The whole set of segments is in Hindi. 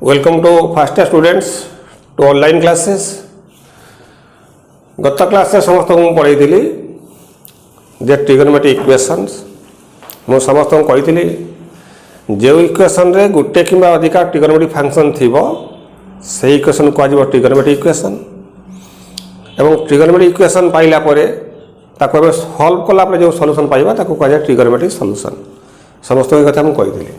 Welcome to first students to online classes. गत क्लास से समस्त को पढ़ाई जे ट्रिगोनोमेट्री इक्वेशंस मु समस्त को कही जो इक्वेशन रे गुटे कि अधिक ट्रिगोनोमेट्री फंक्शन थी से इक्वेशन को आज ट्रिगोनोमेट्री इक्वेशन एवं ट्रिगोनोमेट्री इक्वेशन पाइला परे ताको हम सॉल्व कला जो सॉल्यूशन पाइबा ताको कह ट्रिगोनोमेट्री सॉल्यूशन समस्त कथा मुझे कही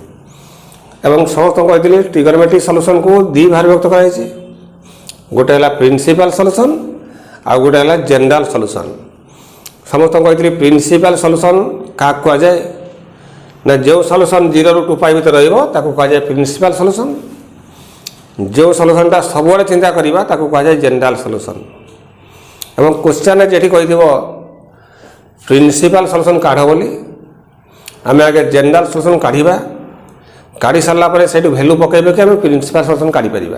एवं समस्त कही ट्रिगोनोमेट्री सॉल्यूशन को दी भाग विभक्त कराई गोटे है प्रिंसिपल सॉल्यूशन आ गोटे है जनरल सॉल्यूशन समस्त कही प्रिंसिपल सॉल्यूशन क्या कहुए ना जो सॉल्यूशन 0 ରୁ 2 भितर रही प्रिंसिपल सॉल्यूशन जो सॉल्यूशनटा सब चिंता करवा कहुए जनरल सॉल्यूशन एवं क्वेश्चन जेठी कही प्रिंसिपल सॉल्यूशन काढ़ बोली आम आगे जनरल सॉल्यूशन काढ़ा काढ़ी सारापर से भैल्यू पकड़े कि आम प्रिंसिपल सॉल्यूशन काढ़ी पारिबा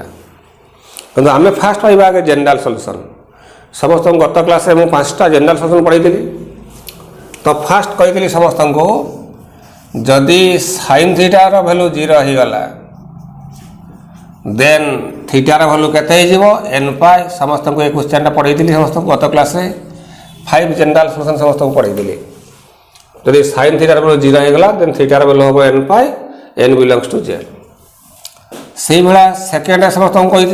किंतु आम फास्ट पाइबा आगे जनरल सॉल्यूशन समस्त गत क्लास में मुझे 5टा जनरल सॉल्यूशन पढ़ी तो फास्ट कही समस्त को जदि साइन थीटार भैल्यू 0 हो गला देन थीटार भैल्यू केते एन पाई समस्त को ये क्वेश्चन पढ़ी समस्त गत क्लास 5 जनरल सॉल्यूशन समस्त को पढ़ी जदि साइन थीटार भैल्यू 0 हो गला देन थीटार भैल्यू हम n pi n belongs to Z से भाया सेकेंड समस्त को कही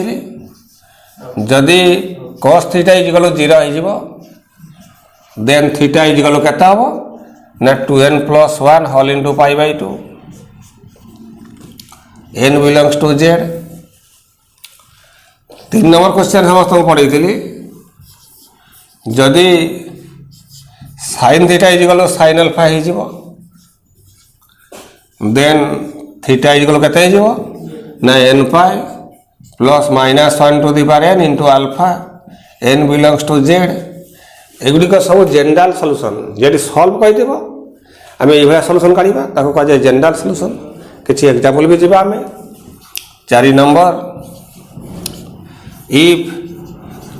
जदि cos थीटा इजिकल 0 हो देन थीटा इजिकल केता हम ना 2n + 1 whole into pi by 2 n belongs to z 3 number question समस्त को पढ़ी जदि sine theta is equal sine alpha हो देन थीटा इजिकल केते हो ना n pi plus minus 1 to the power n into alpha n belongs to z एगुड़िक सब जनरल सॉल्यूशन जेडी सॉल्व कहीदेव आम ये सॉल्यूशन काढ़ा कहुए जनरल सॉल्यूशन किसी एग्जांपल भी जीवा आम 4 number if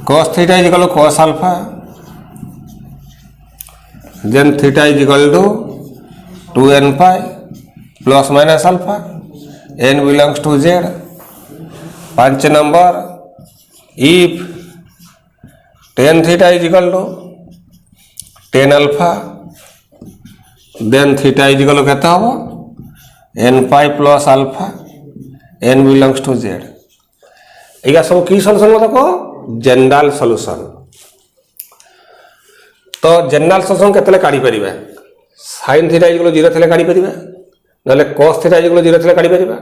cos theta is equal cos alpha then theta is equal to 2n pi plus minus alpha n belongs to z 5 number if tan theta is equal to tan alpha then theta is equal केता हम n pi plus alpha n belongs to z या सब की सॉल्यूशन मत कह जनरल सॉल्यूशन तो जनरल सॉल्यूशन केतले काढ़ी परिबा sin थीटा इजिकल 0 थले काढ़ी परिबा ना cos थीटा इजिकल 0 थले काढ़ी परिबा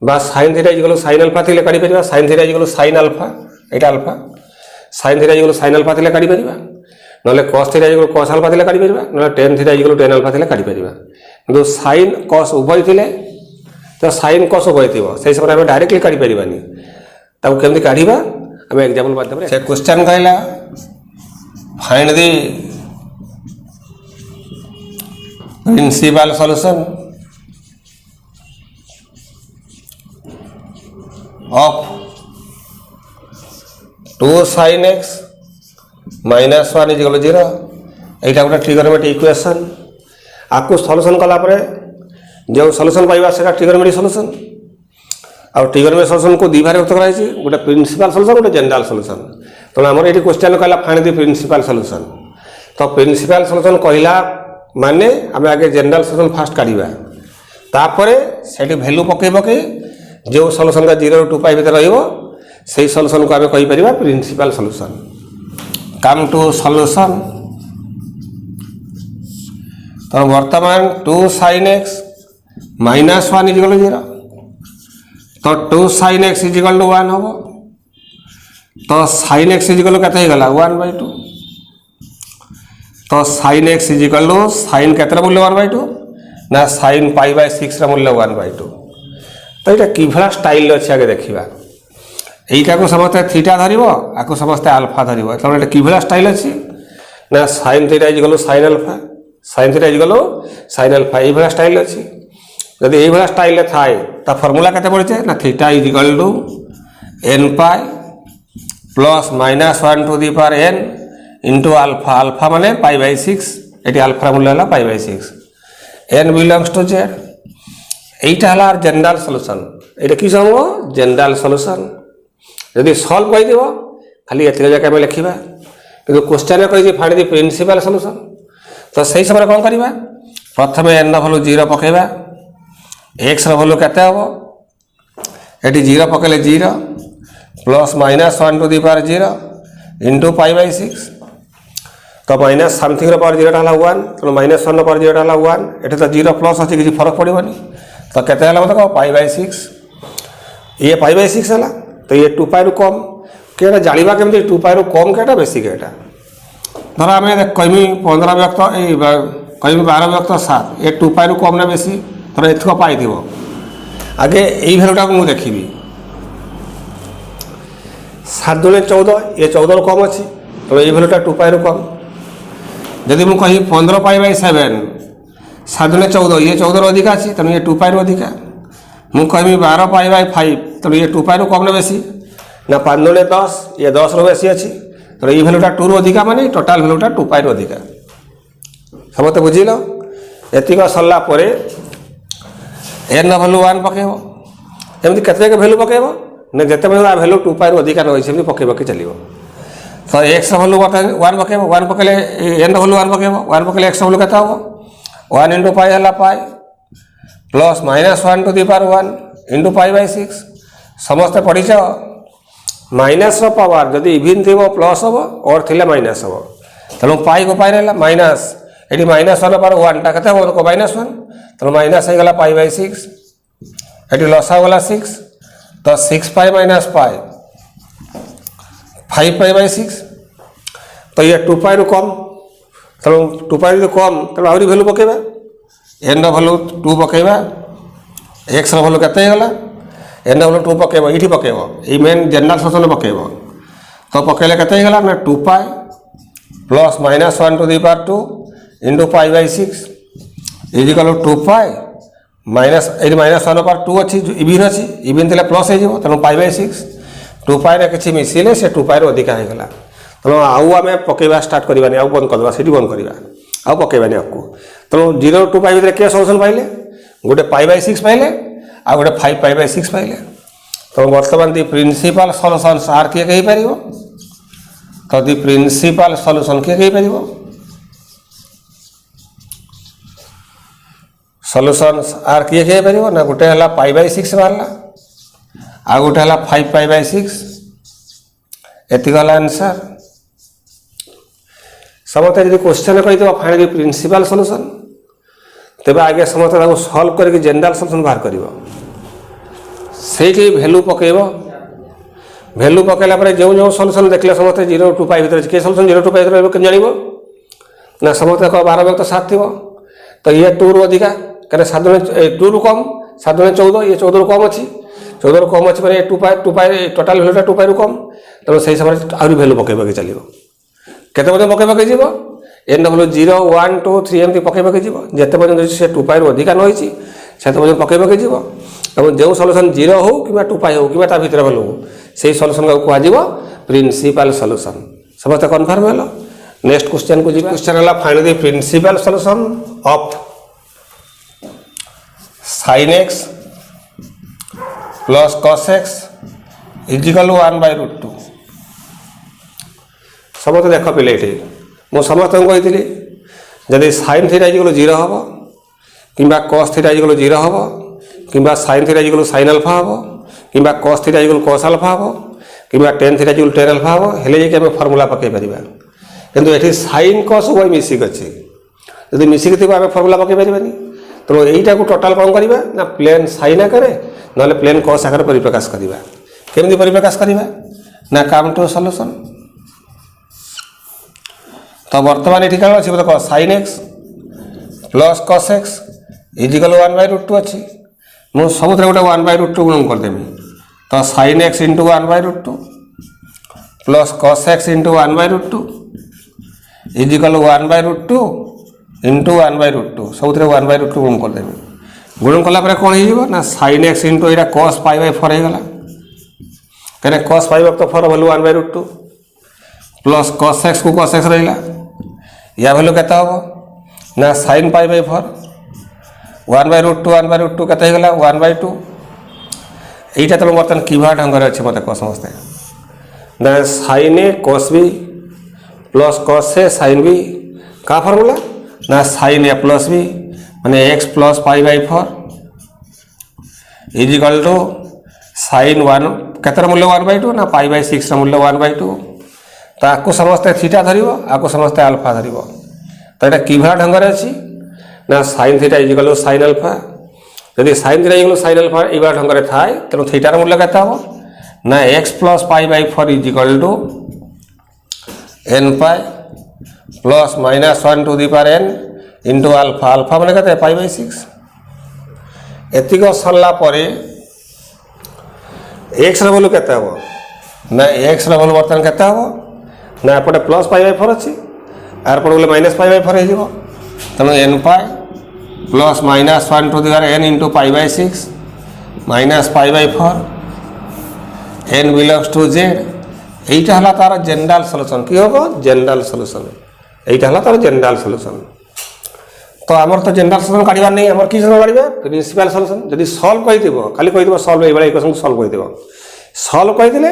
बा sin theta is equal sin alpha थले काढ़ी परिबा sin theta is equal sin alpha एटा alpha sin theta is equal sin alpha थले काढ़ी परिबा ना cos theta is equal cos alpha थले काढ़ी परिबा ना tan theta is equal tan alpha थले काढ़ी परिबा किंतु sin cos उभय थिले तो sin cos उभय थिबो से समय हम डायरेक्टली काढ़ी परिबानी ताको केमति काढ़ीबा हम एग्जांपल माध्यम रे से क्वेश्चन कहला find the principal solution of 2 sin x minus 1 equal 0 यहाँ गोटे ट्रिगोनोमेट्री इक्वेशन आपको सॉल्यूशन कला जो सॉल्यूशन पाइबा से ट्रिगोनोमेट्री सॉल्यूशन और ट्रिगोनोमेट्री सॉल्यूशन को दी भाग व्यक्त कराई गोटे प्रिंसिपल सॉल्यूशन गोटे जनरल सॉल्यूशन तेणु आमर ये क्वेश्चन कहला फाइंड द प्रिंसिपल सॉल्यूशन तो प्रिंसिपल सॉल्यूशन कहला माने आम आगे जनरल सॉल्यूशन फास्ट काढ़ा तापर से भैल्यू पकई पकई जो सॉल्यूशन का 0 ରୁ 2 पाई भीतर रही सॉल्यूशन को आम कहीपर प्रिंसिपल सॉल्यूशन कम टू सॉल्यूशन तो वर्तमान 2 sin x minus 1 इजिकल 0 तो 2 sin x इजिकल टू 1 हम तो sin x इजिकल के 1/2 तो sin x equal to sin के मूल्य 1/2 ना sin π/6 मूल्य 1/2 तो ये कि स्टाइल अच्छे आगे देखा यहीटा को समस्ते थीटा धर आपको समस्ते अल्फा धर तेनाली ये कि स्टाइल अच्छी ना sine theta is equal sine alpha sine theta is equal sine alpha ये स्टाइल अच्छी जब ये स्टाइल थाए तो फर्मूला के पड़े ना theta is equal to n pi plus minus 1 to the power n into alpha alpha माने π/6 ये अल्फा मूल्य है π/6 n बिलोंग्स टू जेड यहीटा है जनरल सॉल्यूशन ये कि हम जनरल सॉल्यूशन यदि सॉल्व कर दियो खाली एतिक जाके आम लिखा कि क्वेश्चन कही फाइंड द प्रिंसिपल सॉल्यूशन तो सही समय कौन करवा प्रथम n भैल्यू 0 पकेबा x भैल्यू केते हम ये 0 पकेले 0 plus minus 1 to the power 0 into pi by 6 तो माइनस समथिंग पावर 0 है 1 तो माइनस 1 पावर 0 है 1 ये तो 0 प्लस अच्छी किसी फर्क पड़ोनी तो केते मतलब कह पाई बाई 6 ये पाई बाई 6 है तो ये 2 पाई रु कम क्या जाना केमती 2 पाई रु कम क्या बेसी क्या धर आम कमी 15 व्यक्त कमी 12 व्यक्त 7 ये 2 पाई रु कम ना बेसी धर एथक पाई आगे यही भैल्यूटा मुझे देखी 7 दूने 14 ये 14 रु कम अच्छी तो ये भैल्यूटा 2 पाई रु कम जदि मुझे कही 15 पाई बाई 7 7 दूने 14 ये 14 रु अधिका अच्छी तेणु ये 2 पाई रु अधिका मुझे कही 12 पाई बाई 5 तेणु ये 2 पाई रु कम ना बेसी ना 5 दूने 10 ये 10 रु बेसी अच्छी तो ये भैल्यूटा 2 रु अधिका माने टोटाल भैल्यूटा 2 पाई रु अधिका समझते बुझिल एतिक सरला n भैल्यू 1 पकेब एमती केते भैल्यू पकेब ना जिते भैल्यू 2 पाई रु अधिका न पकेब कि चलो तो x भैल्यू 1 पकेब 1 पकेले n भैल्यू 1 पकेब 1 पकेले x भैल्यू केते हम 1 इंटू पाई है pi plus minus 1 to the power 1 into pi by 6 समस्ते पढ़ीच माइनस पावर जदि इविन थी प्लस हम और थे माइनस हम तेणु पाई को पाई रहा माइनस ये माइनस 1 पावर 1 टा के माइनस 1 तेणु माइनस होगा पाई बाई 6 ये लस होगा 6 तो 6 पाई माइनस पाई 5 पाई बाई 6 तो ये 2 पाई रु कम तेणु 2 पाई रु कम तेणु आहरी भैल्यू पकेबा n भैल्यू 2 पकेबा x भैल्यू केते होगा n भैल्यू 2 पकेब ये पकेब ये मेन जनरल सॉल्यूशन पकेब तो पकेले केते होगा ना 2 pi plus minus 1 to the power 2 into pi by 6 equal 2 pi minus ये माइनस 1 पावर 2 अच्छी इविन अच्छी इविन थे प्लस हो तेणु पाई बाई 6 2 पाई किसी मिसिले से 2 पाई रु अधिका होगा तेणु आउ आम पकेबा स्टार्ट करवानी आउ बंद करदे सीटी बंद करवा आउ पकेबानी आपको तेणु 0 2 पाई भितर किए सॉल्यूशन पाइले गोटे पाई बाई 6 पाइले आ गोटे 5 पाई बाई 6 पाइले तो बर्तमान दि प्रिंसिपल सॉल्यूशन आर किए कही पार तो दि प्रिंसिपल सॉल्यूशन किए कही पार सॉल्यूशन आर किए कही पार ना गोटे है पाई बाई 6 बाहर आ गोटे है 5 पाई बाई 6 एति गला आंसर समस्त यदि क्वेश्चन कही फाइंड द प्रिंसिपल सॉल्यूशन तेज आगे समस्त सॉल्व करके जनरल सॉल्यूशन बाहर कर से भैल्यू पकेब भैल्यू पकेला जो जो सॉल्यूशन देखले समस्त 0 2 पाई भर किए सॉल्यूशन 0 2 पाई भर के जान ना समस्त 12 व्यक्त 7 थी तो ये 2 रु अधिका कहीं 7 दूने 2 रु कम 7 दूने 14 ये 14 रु कम अच्छी 14 रु कम अच्छी मैंने 2 पाई टोटाल भैल्यूटा 2 पाई रु कम तेणु से समय आहरी भैल्यू पकेबा के चलो केते पकेबा के जीव n भैल्यू 0 1 2 3 एमती पकेबा के जीव जिते पर्यटन से 2 पाई रु अधिका नई से पकेबा के जीव और जो सॉल्यूशन 0 हो कि 2 पाई हो कि भीतर भैल्यू हो से सॉल्यूशन को कह प्रिंसिपल सॉल्यूशन समस्त कन्फर्म है नेक्स्ट क्वेश्चन को जी क्वेश्चन है find the principal solution of sin x plus cos x equal 1/√2 समस्त देख पे ये मुझे समस्त कही जदि sin थीटा इजिकल 0 हम कि cos थीटा इजिकल 0 हम कि sin theta is equal sin alpha हम कि cos theta is equal cos alpha हम कि tan theta is equal tan alpha हम हेले जाके आम फर्मूला पकई पार किंतु ये sin cos उभय मिसिक अच्छे जब मिसिक थी आम फर्मूला पकई पारानी तो यहीटा को टोटाल कौन करवा ना प्लेन sin आकार ना प्लेन cos आकार परिप्रकाश करवा केमती परिप्रकाश करवा ना कम टू सॉल्यूशन तो बर्तमान ये कौन अच्छी देख sin x plus cos x equal 1/√2 अच्छी मुझे सब गोटे 1/√2 गुण करदेवी तो sin x into 1/√2 plus cos x into 1/√2 equal 1/√2 into 1/√2 सब 1/√2 गुण करदेवी गुण कलापर कौन हो ना sin x इंटू यहाँ cos π/4 होगा कहीं cos π/4 value 1/√2 plus cos x को cos x रहा या भैल्यू केते हम ना sin π/4 1/√2 1/√2 केते होगा 1/2 এইটা তুমি বর্তমান কিভাবে ঢঙ্গরে আছে মতো কহ সমস্তে then sine A cos B plus cos A sine B কা ফর্মুলা না সাইন এ প্লস বি মানে x plus pi by 4 is equal to sine 1 केतर मूल्य 1/2 ना पाई बाई 6 मूल्य 1/2 तो आपको समस्ते थीटा धर आपको समस्ते आल्फा धर तो यहाँ किभा ढंग अच्छी ना sine theta is equal to sine alpha यदि sine theta equal sine alpha ये ढंग से थाए तेणु थीटार मूल्य केते हम ना x plus pi by 4 is equal to n pi plus minus 1 to the power n into alpha alpha मैंने कहते पाई बाई 6 एतिक सरला एक्स भैल्यू केते हम ना एक्स भैल्यू बर्तमान केते हम ना एपटे प्लस पाई बाई 4 अच्छी आर पटे बोले माइनस पाई बाई 4 हो तेणु n pi plus minus 1 to the power n into pi by 6 minus pi by 4 n belongs to Z यहीटा है तार जनरल सल्यूशन कि हम जनरल सल्यूशन यहीटा है तार जनरल सल्यूशन तो आमर तो जनरल सल्यूशन काढ़ नहीं आम कि काढ़ा प्रिंसिपल सल्यूशन जब सल्व कही खाली कही सल्व ये इक्वेशन सल्व कही सल्व कही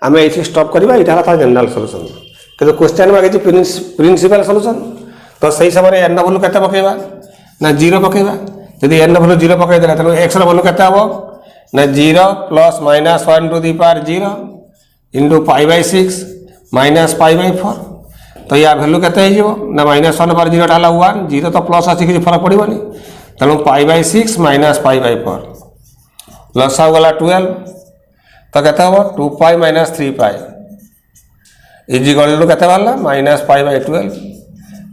आम ये स्टप करवा यहाँ तार जनरल सल्यूशन कि क्वेश्चन मागे प्रिंसिपल सल्यूशन तो सही समय एन भैल्यू केते पकेबा ना 0 पकेबा जब एन भैल्यू 0 पकईदे तेणु एक्स भैल्यू केते हम ना 0 plus minus 1 to the power 0 into pi by 6 minus pi by 4 तो या भैल्यू केते हो ना माइनस 1 पावर 0 है 1 0 तो प्लस अच्छी किसी फरक पड़ोनी तेणु pi by 6 minus pi by 4 लसा गला 12 तो केते हम 2 pi minus 3 pi is equal to केते बाहर माइनस पाई बाई 12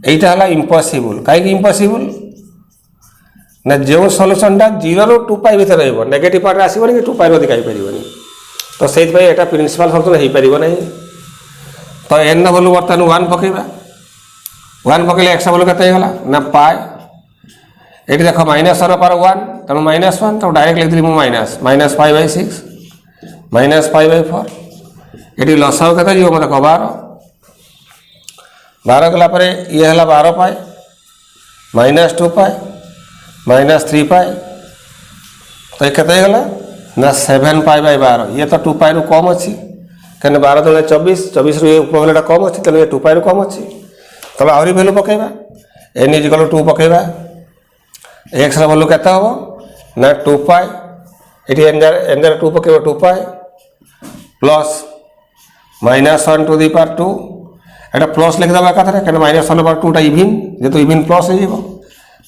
यहीटा है इम्पॉसिबल कहीं इम्पॉसिबल ना जो सल्यूशनटा 0 ରୁ 2 पाई भर रहा नेगेटिव पार्ट आसबनी कि 2 पाई अधिक आईपार तो से यहाँ प्रिंसिपल सल्यूशन हो पार ना तो एन भैल्यू बर्तमान 1 पकेबा 1 पकड़े एक्स भैल्यू केते होगा ना पाई ये देख माइनस 1 पावर 1 तेणु माइनस 1 तो डायरेक्ट लिखी minus minus pi by 6 minus pi by 4 ये लसाव के देख 12 गलापर ये है 12 पाई माइनस 2 पाई माइनस 3 पाई तो ये केते गला ना 7 पाई बाई 12 ये तो 2 पाई रु कम अच्छी कहीं 12 दूनी 24 24 रु उपभैल्यूटा कम अच्छी तेनाली 2 पाई रु कम अच्छी तब आहरी भैल्यू पकेबा एन इज इक्वल टू 2 पकेबा एक्स भैल्यू केते हम ना 2 पाई ये एन 2 पकेबा 2 pi plus minus 1 to the power 2 एटा प्लस लिखिदेव एकाथरे कहीं माइनस 1 पावर 2 टा इविन जेहेतु इविन प्लस हो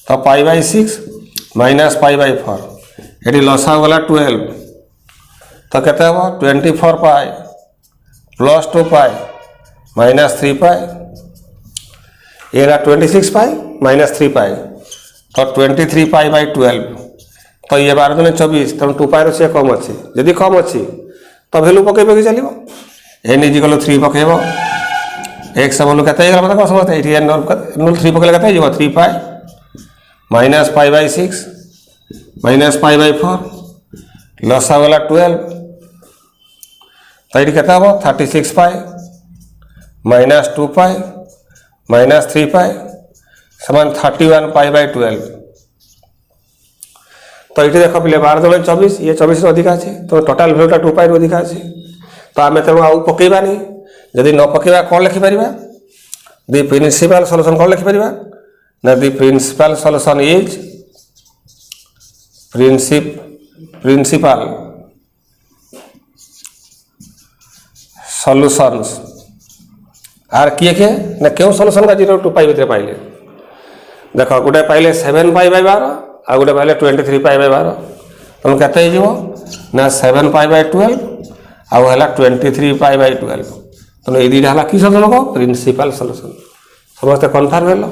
तो पाई बाई 6 माइनस पाई बाई 4 ये लसा गला 12 तो केते हम 24 पाई प्लस 2 पाई माइनस 3 पाई ये 26 पाई माइनस 3 पाई तो 23 पाई बाई 12 तो ये 12 दूनी 24 तेणु 2 पाई सी कम अच्छी जदि कम अच्छी तो भैल्यू पकई चलो एन इज इक्वल 3 पकेब एक्स भैल्यू केते मतलब समझते ये एन 3 पकड़े के 3 pi minus pi by 6 minus pi by 4 लसा गला 12 तो ये केते हम 36 पाई माइनस 2 पाई माइनस 3 पाई समान 31 पाई बाई 12 तो ये देख पे 12 दूनी 24 ये 24 अधिक अच्छे तो टोटाल भैल्यूटा 2 पाई अधिक अच्छे तो आम तेणु आउ पकईबानी जदि न पकईबा कौन लिखिपर दि प्रिंसिपल सल्यूशन कौन लिखिपर ना the principal solution is principal solutions are किए ना क्यों सल्यूशन का 0 टू पाई भर पाइले देख गोटे पाइले 7 पाई बाई 12 आ गोटे पाइले 23 पाई बाई 12 तेणु केते ना 7 पाई बाई 12 आउ है 23 पाई बाई 12 तेणु ये दुटा है कि सल्यूशन को प्रिंसिपल सल्यूशन समस्ते कन्फर्म हेल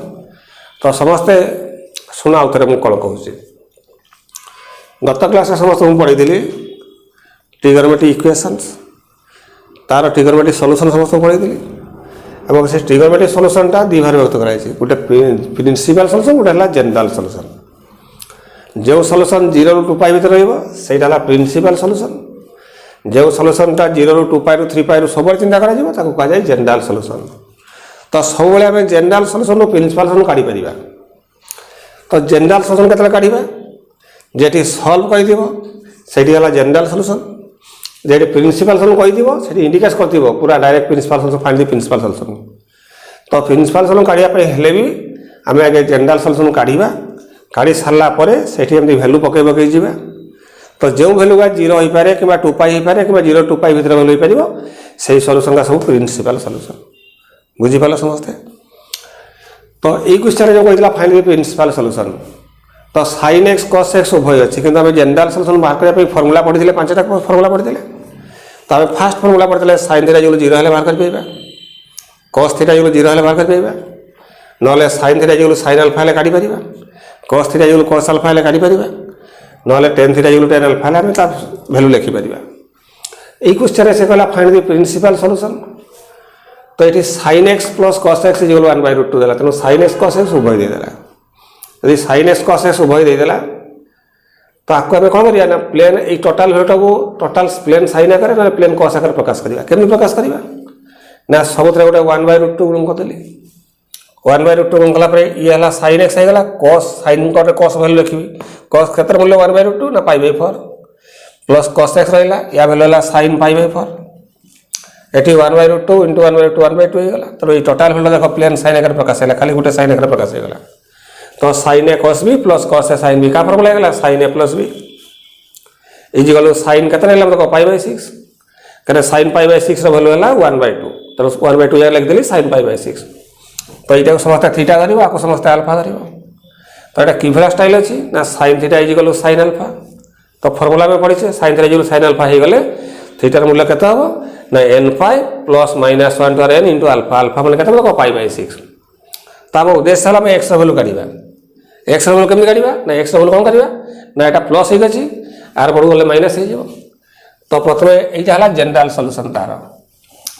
तो समस्ते शुण आउ थे मुझे कौन कहूँ गत क्लास समस्त मुझे पढ़ी ट्रिगोनोमेट्री इक्वेशंस तार ट्रिगोनोमेट्री सल्यूशन समस्त पढ़ी और से ट्रिगोनोमेट्री सल्यूशनटा 2 भाग व्यक्त कराई गोटे प्रिंसिपल सल्यूशन गोटे है जनरल सल्यूशन जो सल्यूशन 0 ରୁ 2 पाई भर रहा प्रिंसिपल सल्यूशन जो सल्यूशनटा 0 ରୁ 2 पाई रु 3 पाई रु सब चिंता करा जनरल सल्यूशन तो सब आम जनरल सल्यूशन प्रिंसिपल सल्यूशन काढ़ी पार तो जनरल सल्यूशन के काढ़ा जेटी सल्व कर जनरल सल्यूशन जेटी प्रिंसिपल सॉल्यूशन कही से इंडिकेट कर पूरा direct principal solution find the principal solution. तो प्रिंसिपल सॉल्यूशन काढ़ापी हेले भी आम आगे जनरल सॉल्यूशन काढ़ा काढ़ी सारा से भैल्यू पकई पकई जावा। तो जो भैल्यू का 0 हो पाए कि 2 पाई हो पाए कि 0 2 पाई भितर भैल्यू हो पार से सॉल्यूशन का सब प्रिंसिपल सॉल्यूशन। बुझीपाल समस्ते। तो ये क्वेश्चन जो कहता फाइंड द प्रिंसिपल सॉल्यूशन तो sin x cos x उभय अच्छी किंतु आम जनरल सॉल्यूशन बाहर करने फर्मूला पढ़ी 5टा फर्मूला पढ़ी। तो आम फास्ट फर्मूला पढ़ी sin थीटा जो 0 है बाहर कर पाइबा, cos थीटा जो 0 है बाहर कर पाइबा, ना sin थीटा जो sin अल्फा है काढ़ी पारिबा, cos थीटा जो cos अल्फा है काढ़ी पारिबा, ना tan थीटा जो tan अल्फा है आम वैल्यू लिखि पारिबा। एई क्वेश्चन से कहला फाइंड द प्रिंसिपल सॉल्यूशन। तो ये sin x plus cos x equal 1/√2 देला। तेणु sin x cos x उभय देदेला। यदि sin x cos x उभय देदेला तो आपको आम कौन करिया ना प्लेन ये टोटाल भैल्यूटा को टोटाल प्लेन sin आकार ना प्लेन cos आकार प्रकाश करिया। केमि प्रकाश करिया ना सबुतरे गोटे 1/√2 गुण करदेली। 1/√2 गुण कला परे ये हला sin x आइगला cos sin को cos वैल्यू लिखिबी। cos क्षेत्र मूल्य 1/√2 ना π/4 प्लस cos x रहिला या वैल्यू हला sin π/4 एटी 1/√2 इंटू 1/2 1/2 होगा। तो ये टोटाल भैल्यू देखो प्लेन sin आकार प्रकाश है खाली गोटे sin आकार प्रकाश होगा। तो sin a cos b plus cos a sin b का फॉर्मूला है sin a plus b equal sin कितना है देखो π/6 कहते sin π/6 वैल्यू है 1/2 तो 1/2 जगह लिख देली sin π/6। तो ये समस्त थीटा धर आपको समस्त अल्फा धर। तो ये किभला स्टाइल अच्छी ना sin theta equal sin alpha. तो फॉर्मूला में पढ़ी sin theta equal sin alpha हो गले थीटार मूल्य केते हो ना n pi plus minus 1 to n into alpha alpha मूल्य केते देखो π/6। तो आम उद्देश्य है आम एक्स वैल्यू काढ़ा एक्स वैल्यू केमि काढ़ा ना एक्स वैल्यू कौन करवा ना यहाँ प्लस हो गई आर बढ़ू गले माइनस हो। तो प्रथम यहाँ है जनरल सॉल्यूशन तार।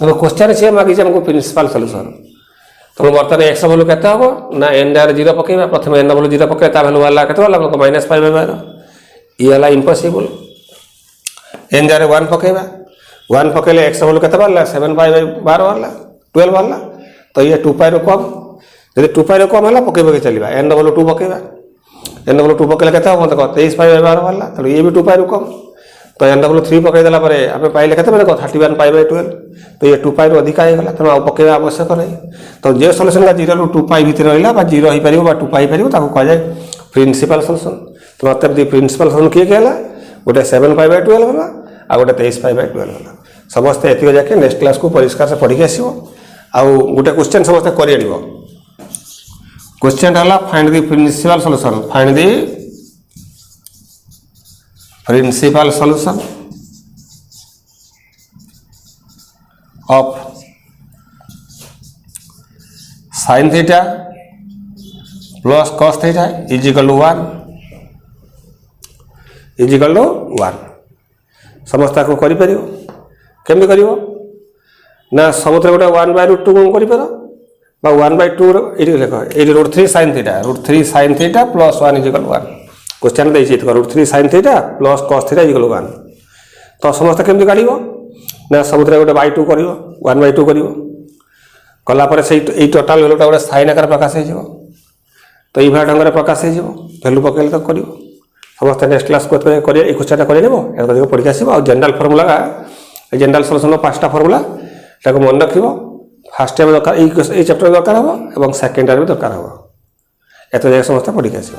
तो क्वेश्चन सी मागिश आमको प्रिंसिपल सॉल्यूशन। तो बर्तमान एक्स वैल्यू केते हो ना एन जार 0 पकेबा प्रथम एन वैल्यू 0 पके वैल्यू वाला केते वाला माइनस π/12 ये है इम्पॉसिबल। एन जार 1 पकेबा 1 पकेले एक्स वैल्यू केते वाला 7π/12 वाला 12 वाला। तो ये 2 पाई कम यदि 2 पाई कम है पकई पकई चलवा एन डबल 2 पकेबा एन डबल 2 पकेले केते हो देखो 23π/12 वाला। तो ये भी 2 पाई कम तो एन डबल 3 पकई देला परे आमे पाइले केते देखो 31π/12। तो ये 2 पाई अधिक होगा तेणु आ पकेबा आवश्यक नहीं। तो जो सॉल्यूशन का 0 रू 2 पाई भितर रहा 0 हो पार 2 पाई पार कह जाए प्रिंसिपल सॉल्यूशन। तो मतलब प्रिंसिपल सॉल्यूशन किए है गोटे 7π/12 वाला आ गोटे 23π/12 वाला। समस्ते एतिक जाके नेक्स्ट क्लास को परिष्कार से पढ़ी आसो। आउ गोटे क्वेश्चन समस्ते कर क्वेश्चन है find the principal solution find the principal solution of sin theta plus cos theta is equal to 1 समस्त को करि परियो केमि करियो ना सबुतरे गोटे 1/√2 गुण करि पारो 1/2 ये लिख ये √3 sin theta √3 sin theta plus 1 is equal 1 question देखिए √3 sin theta plus cos theta equal 1। तो समस्त केमि काढ़िबो ना सबुतरे गोटे /2 करियो 1/2 करियो कलापर से टोटाल भैल्यूटा गोटे sin आकार प्रकाश हो। तो ये ढंग से प्रकाश हो भैल्यू पकड़े तो कर समस्त नेक्स्ट क्लास को क्वेश्चन कर पढ़ी आसो। आ जनरल फर्मूला जनरल सॉल्यूशन 5टा फर्मूला मन रख फास्ट टाइम दरकार ये चैप्टर दरकार हम और सेकेंड टाइम दरकार हम एत समस्त पढ़ी आसो।